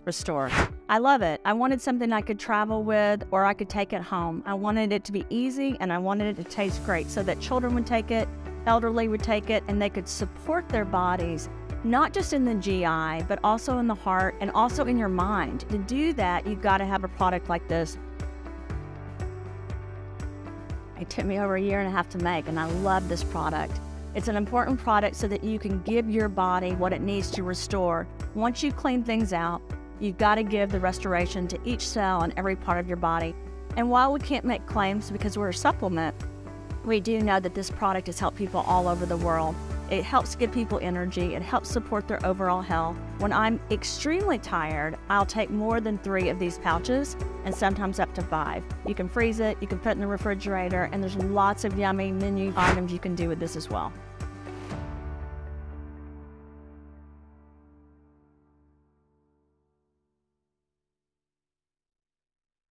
restore. I love it. I wanted something I could travel with or I could take it home. I wanted it to be easy and I wanted it to taste great so that children would take it, elderly would take it, and they could support their bodies, not just in the GI, but also in the heart and also in your mind. To do that, you've got to have a product like this. It took me over 1.5 years to make, and I love this product. It's an important product so that you can give your body what it needs to restore. Once you clean things out, you've got to give the restoration to each cell and every part of your body. And while we can't make claims because we're a supplement, we do know that this product has helped people all over the world. It helps give people energy. It helps support their overall health. When I'm extremely tired, I'll take more than 3 of these pouches and sometimes up to 5. You can freeze it, you can put it in the refrigerator, and there's lots of yummy menu items you can do with this as well.